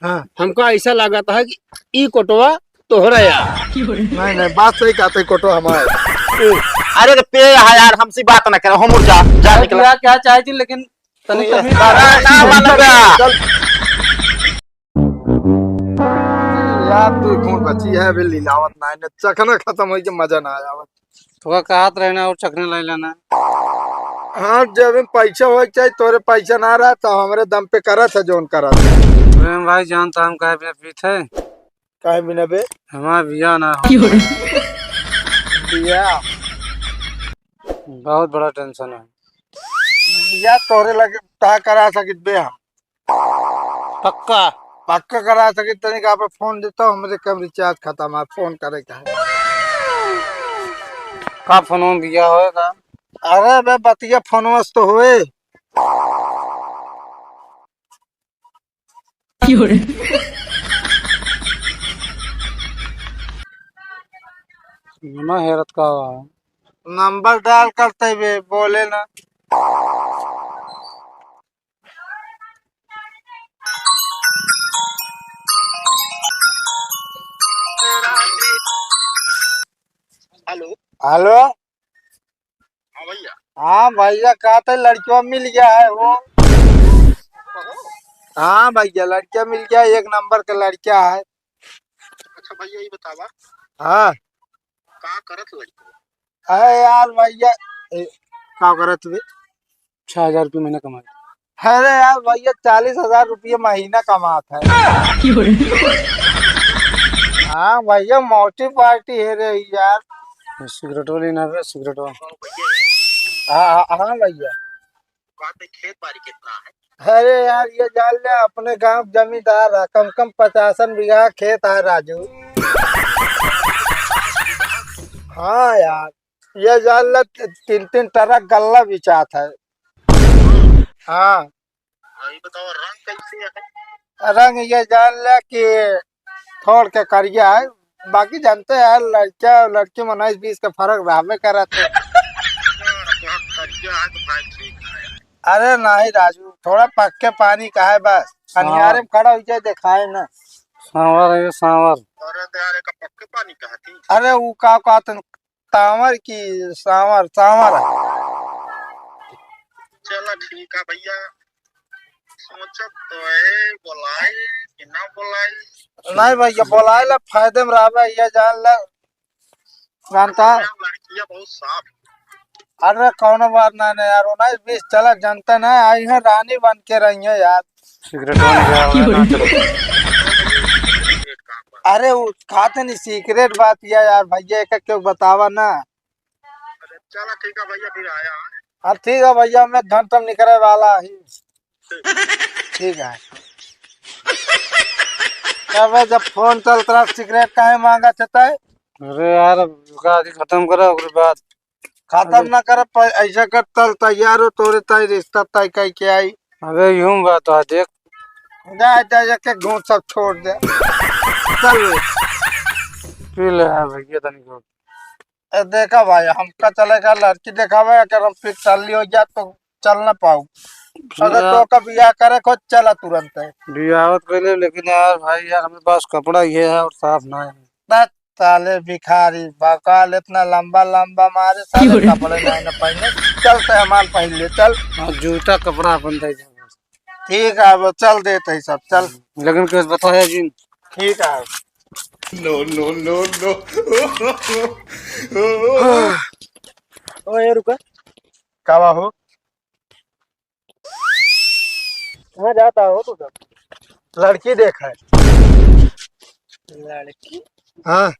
हाँ हमको ऐसा लगा था कि ई कोटवा तोहरा यार। नहीं नहीं बात सही कहते कोटो हमारे। अरे तो पे यार हमसे बात ना करे, हम जा जा निकला क्या चाहे थी लेकिन तनिक ये- तभी अरे ना मानूंगा। यार तू कौन बची है अभी लीलावत ना है चखना खत्म हो के मजा ना आया। थोड़ा कहत रहना और चखने ले लेना। हाँ जब पैसा हो चाहिए तोरे पैसा ना रहा तो हमारे दम पे करा था जोन करा था। प्रेम भाई जानता हम कहे बिना पीते काहे बिना बे हमारा बिया ना हो। बिया बहुत बड़ा टेंशन है। या तोरे लगे ता करा सकित बे हम पक्का पक्का करा सकित तनिक आप फोन देता हमरे कम रिचार्ज खत्म है फोन करे का है। का फोन बिया होएगा। अरे बे बतिया फोनवस तो हुए। ना हैरत का हुआ है। नंबर डाल करते बे बोले ना। हेलो हेलो हाँ भैया। हाँ भैया कहा था लड़कियों मिल गया है वो। हाँ भैया लड़किया मिल गया एक नंबर का लड़किया है। अच्छा भैया ये बतावा हाँ का करत लड़की। अरे यार भैया क्या करत बे 6,000 रुपये महीना कमाए। अरे यार भैया 40,000 रुपये महीना कमाता है। हाँ भैया मोटी पार्टी है रे यार। सिगरेट वाली ना रे सिगरेट वाला। हाँ भैया खेत बाड़ी कितना है। अरे यार ये जान ले अपने गांव जमींदार है कम कम 50 बीघा खेत है राजू। हाँ यार ये जान ले 3-3 ट्रक गल्ला बिचात है। हाँ ये बताओ रंग कैसे है। रंग ये जान ले कि थोड़ के करिया है बाकी जानते हैं लड़का और लड़की में 19-20 का फर्क रहबे करत है। अरे नहीं राजू थोड़ा पक्के पानी का है बस अनियारे में खड़ा हो जाए दिखाए ना। सांवर है ये सांवर। और यार का पक्के पानी कहा थी। अरे वो का कहते तांवर की सांवर सांवर है। चलो ठीक है भैया सोचत तो है बोलाई कि ना बोलाई। नहीं भैया बोलाए ला फायदे में रहबे ये जान ले जानता है। लड़कियां बहुत साफ। अरे कौन बात ना नहीं यार 19-20 चला जानते ना आई है रानी बन के रही है यार। सिगरेट वाली क्या हो रहा है, ना चलो। अरे वो खाते नहीं सीक्रेट बात यह यार भैया एक क्यों बतावा ना। चलो ठीक है भैया फिर आया। हाँ ठीक है भैया मैं धन तम निकले वाला ही। ठीक है अब जब फोन चलता सिगरेट काहे मांगा चाहता है। अरे यार अब गाड़ी खत्म करो उसके बाद। खत्म ना कर ऐसा कर तल तैयार हो तोरे तय रिश्ता तय कह के आई। अरे यूं बात है देख। जा जा के घूट सब छोड़ दे चल बे। पी ले यार भैया तनिक। देखा भाई हमका चलेगा लड़की देखा भाई अगर हम फिर चाली हो जाए तो चल ना पाऊ। अगर तो का बियाह करे को चला तुरंत है। बियावत पहले लेकिन यार भाई यार हमारे पास कपड़ा ये है और साफ ना है। बस साले भिखारी बकाल इतना लंबा लंबा मारे साले कपड़े नहीं ना पहने चलते हमारे पहले चल। और जूता कपड़ा अपन दे दे। ठीक है अब चल देते हैं सब चल। लेकिन कैसे बताया जी। ठीक है ओ ये रुका कब हो कहाँ जाता हो तू सब। लड़की देखा है। लड़की हाँ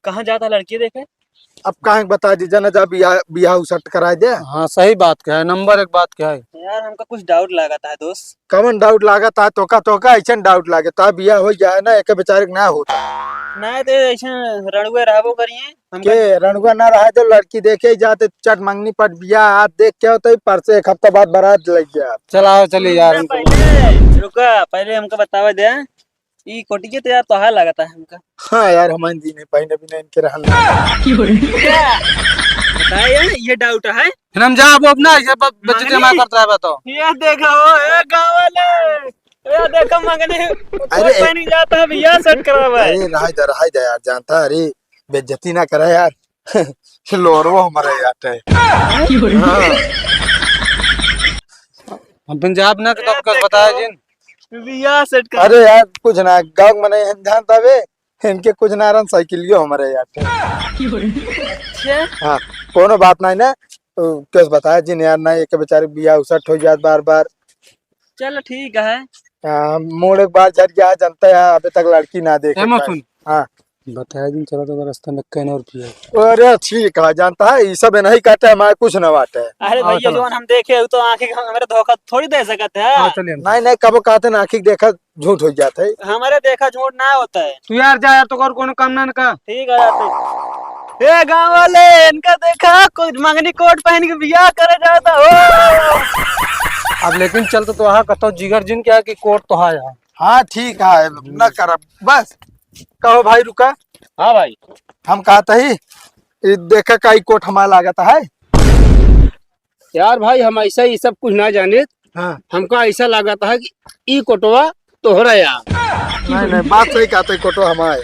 कहाँ जाता लड़की देखे। अब कहाँ बता दीजिए ना जब बियाह बियाह उसट करा दे। हाँ सही बात क्या है नंबर एक बात क्या है। यार हमका कुछ डाउट लगा है दोस्त। कमन डाउट लागत है तोका ऐसा डाउट लागे ता बियाह हो जाए ना एक बेचारे ना होता नहीं तो ऐसे रणुए रहबो करिए के रणुआ ना रहा तो लड़की देखे ही जाते चट मंगनी पर बियाह हाथ देख के होता ही परसे एक हफ्ता बाद बारात लग गया। चलाओ चलिए यार। पहले रुका पहले हमका बतावे दे ई कोटिया तो यार तोहार लगता है हमका। हाँ यार हमारे दी नहीं पहने भी नहीं इनके रहना। बताए ये डाउट है। फिर हम जा वो अपना ये बच्चे जमा करता है बताओ। ये देखो ए गाँव वाले अरे देखो मंगनी कोट अरे पहन के जाता है भैया, सेट करा हुआ है। अरे रहा दे यार, जानता है, अरे बेइज्जती ना करे यार। लोरवा हमारे यार है। हाँ। हम पंजाब ना तो कुछ बताया जिन। भैया सेट कर। अरे यार कुछ ना गाँव में नहीं जानता बे, इनके कुछ ना रन साइकिलियो हमारे यार है। अच्छा हाँ कोनो बात नहीं ना, कैसे बताया जिन यार ना, एक बेचारे बिया उसट हो जात बार बार। चलो ठीक है। मोड़ एक बार झट गया, जनता है अभी तक लड़की ना देखे। एमा सुन। हाँ बताया जिन चलो तो रास्ते में कहीं और पिए। अरे ठीक है, जानता है ये सब नहीं काटे हमारे कुछ न बाटे। अरे भैया जो हम देखे वो तो आंखें हमारे धोखा थोड़ी दे सकते हाँ है। चलिए। नहीं कबो कहते ना आखिर देखा झूठ हो जाता है। हमारे देखा झूठ ना होता है। तू यार जा यार, तो और कोनो काम ना का। ठीक है जाते। ए गांव वाले इनका देखा कुछ मंगनी कोट पहन के बियाह करे जाता हो। अब लेकिन चल तो वहाँ कतो जिगर जिन क्या कि कोर्ट तो है यहाँ। हाँ ठीक है न कर बस। कहो भाई रुका, हाँ भाई हम कहते ही ये देखा का कोट हमारा लागत है। यार भाई हम ऐसा ही सब कुछ ना जाने, हाँ हमको ऐसा लगाता है कि ई कोटवा तोहरा यार। नहीं बात सही कहते कोटो हमारे।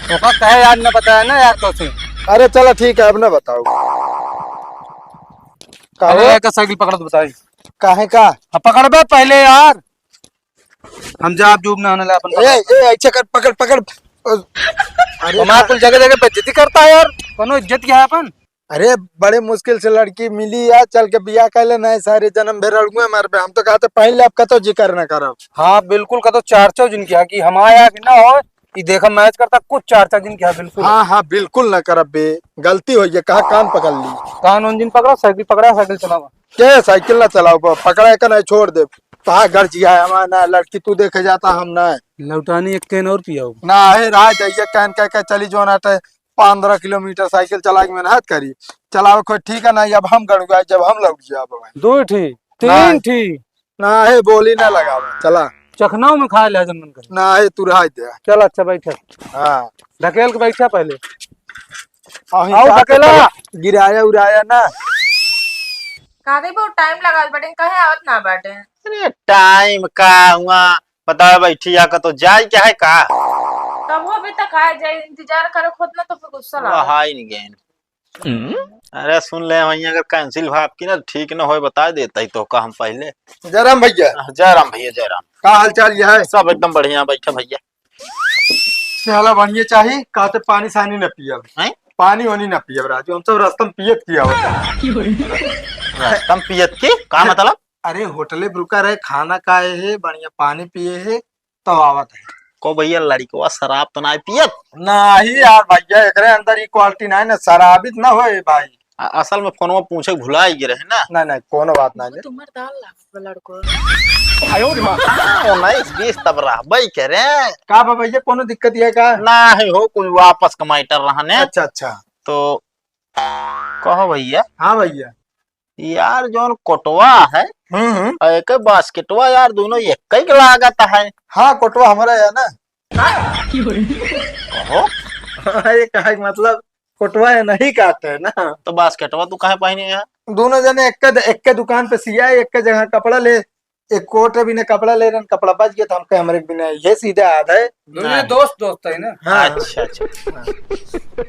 तो का कहे यार न बताया ना यार तो से। अरे चलो ठीक है, अब न बताओ अरे कहो का साइकिल पकड़ तो बताई। काहे का। हाँ पकड़ बे पहले यार, हम जा जूब ना होने ला अपन। ऐसे कर, पकड़ पकड़। अरे हमारा कुल जगह जगह बेइज्जती करता है यार, कोनो इज्जत क्या है अपन। अरे बड़े मुश्किल से लड़की मिली यार, चल के बिया कर लेना है, सारे जन्म भर अड़ुए मार पे। हम तो कहते पहले आप कतो जिक्र न करो। हाँ बिल्कुल का तो चार जिनकी है कि हमारा कि ना हो ये देखा मैच करता कुछ चार जिनकी है बिल्कुल। हाँ बिल्कुल न करब बे, गलती हो गई, कहा कान पकड़ ली। कान जिन पकड़ा, साइकिल पकड़ा, साइकिल चलावा। के साइकिल ना चलाओ, पकड़ा का नहीं छोड़ दे। कहा घर जिया है हमारा ना, लड़की तू देखे जाता हम ना लौटानी एक कैन और पिया ना है रहा जाइए कहन कह के चली जो ना 15 किलोमीटर साइकिल चला के मेहनत करी चलाओ कोई ठीक है ना। अब हम गड़ुआ जब हम लौट गया दो ठी तीन ठी ना है, बोली ना लगावा चला चखनाऊ में खा लिया जमन कर। ना है तू रहा दे। चल अच्छा बैठा, हाँ ढकेल के बैठा पहले। अहीं आओ का ढकेला। गिराया उराया ना। कादे बहुत टाइम लगा बटे, कहे आवत ना बाटे। अरे टाइम का हुआ पता बैठी या तो जाए क्या है का तब वो अभी तक आए जाए, इंतजार करे खुद ना तो फिर गुस्सा लगा। हाई नहीं गए। अरे सुन ले वहीं अगर कैंसिल भाव की ना ठीक ना हो बता देता ही तो का हम पहले। जयराम भैया, जयराम भैया जयराम। का हाल चाल यह है। सब एकदम बढ़िया बैठा भैया। हाला बढ़िया चाहिए, कहते पानी सानी न पियब, हैं? पानी वानी न पियब राजू, हम सब रास्ता में पियत किया होता। रास्ता में पियत की का मतलब। अरे होटले में रुका रहे, खाना खाए है, बढ़िया पानी पिए है तो आवत है। को भैया लड़को शराब तो ना पियत। नहीं यार भैया, एकरे अंदर ही क्वालिटी नहीं ना, शराबित ना होए भाई। असल में फोन में पूछे भुला ही रहे ना। नहीं कोनो बात नहीं। तुम्हार दाल लागत लड़को। उन्नीस बीस तब रह भाई कह रहे का बा भैया, कोनो दिक्कत है का। ना ही हो कुछ वापस का मैटर रहने अच्छा अच्छा। तो कहो भैया हाँ भैया। यार जो कोटवा है एक बास्केटवा यार दोनों एक ही लागत है। हाँ कोटवा हमारा है ना। कहो ये कहा मतलब कोटवा है नहीं काटे है ना। तो बास्केटवा तू कहे पहने है। दोनों जने एक के दुकान पे सिया, एक के जगह कपड़ा ले, एक कोट भी ने कपड़ा ले रहे, कपड़ा बच गया तो हम कहे हमारे बिना ये सीधे आधा है। दोनों दोस्त है ना। हाँ अच्छा अच्छा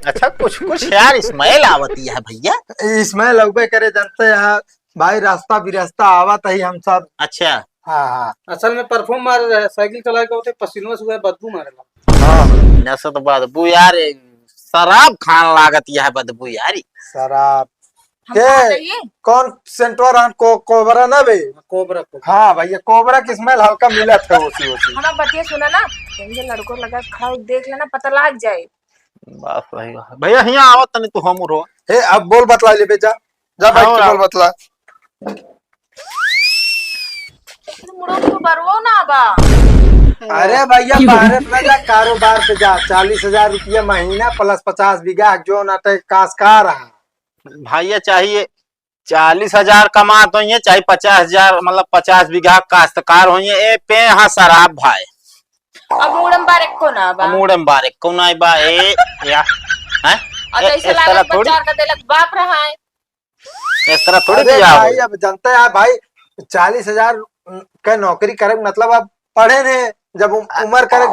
अच्छा कुछ यार इस्माइल आवती है भैया। इसमें लगभग करे जानते हैं भाई, रास्ता बिरास्ता आवत है हम सब। अच्छा हाँ हाँ असल में परफॉर्म मार रहे साइकिल चला के होते पसीनों से बदबू मारेला। हाँ नशा तो बदबू यार शराब खान लागत यह बदबू यारी। शराब हम कहाँ के जाइए? कौन सेंटोरा कोबरा ना बे। कोबरा हाँ भैया कोबरा की स्मेल हल्का मिला था उसी उसी। हमारा बतिया सुना ना, ये लड़को लगा खड़ा देख लेना, पता लग जाए। बस वही बात। भैया यहाँ आवत नहीं तू हम रो। ए अब बोल बतला ले बेजा, जा भाई हाँ, बोल बतला। मुड़ो तो बरवो ना बा। अरे भैया भारत में जा कारोबार पे जा, 40,000 रुपया महीना प्लस 50 बीघा जो नाटे काशकार है। भैया चाहिए 40,000 कमा तो ये चाहे 50,000 मतलब 50 बीघा काश्तकार हो ए पे हाँ शराब भाई। अब मुड़म बारे को ना बा। मूडम बारे को ना बा ए या हैं और ऐसे इस तरह लागत थोड़ी बच्चा का देलक बाप रहा है। इस तरह थोड़ी अरे बियाह भाई हो। अब जनता है भाई, 40,000 के नौकरी करे मतलब अब पढ़े ने जब उम्र करे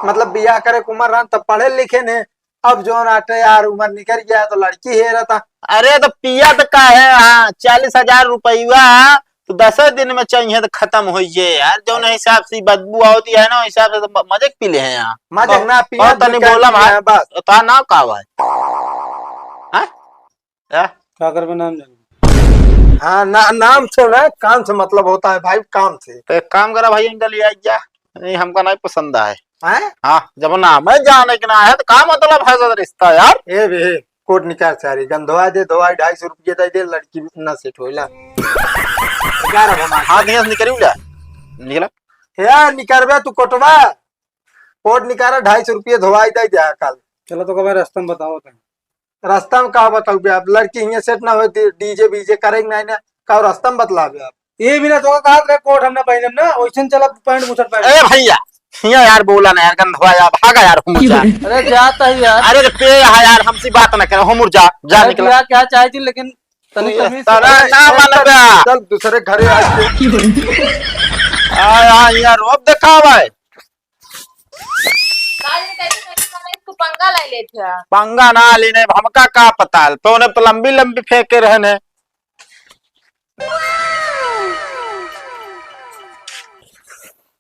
मतलब बियाह करे के उम्र रहा तब पढ़े लिखे ने। अब जो आटे यार उम्र निकल गया तो लड़की है रहता। अरे तो पिया तो का है, हाँ 40,000 रुपया तो 10 दिन में चाहिए तो खत्म हो जाए यार। जो हिसाब से बदबू होती है ना हिसाब से तो मजे पी ले हैं यहाँ। मजे ना पिया तनी बोला भाई बस। तो ना का भाई क्या कर नाम जाने। हाँ नाम से ना काम से मतलब होता है भाई, काम से। तो एक काम करा भाई इनका लिया जा, नहीं हमको नहीं पसंद है। हैं? हाँ जब नाम है जाने के ना है तो क्या मतलब है सर रिश्ता यार। ए बे कोट निकाल सारी गंधवा दे दवाई 250 रुपये दे लड़की ना सेट होइला। हाथ निकल निकला यार निकालबे तू कोटवा कोट निकाला 250 रुपये धोवाई दे जा कल। चलो तो कब रास्ता में बताओ तो। रास्ता में कहा बताओ बे आप, लड़की यहाँ सेट ना हो डीजे बीजे करेंगे नहीं ना का रास्ता में बतला बे आप। ये बिना तो कहा था कोट हमने पहने ना वैसे चला पैंट मुसट पहन। ए भैया यहाँ यार बोला ना यार गंधवा यार भागा यार हो मुर्जा। अरे जाता है यार। अरे तो पे यार हमसे बात ना करे हो मुर्जा जा निकला। क्या चाहे थी लेकिन तनी ना मानबे चल दूसरे घरे यार रोब देखा भाई इसको पंगा ले लेते। पंगा ना लेने हमका का पता तो लंबी लंबी फेंके रहने।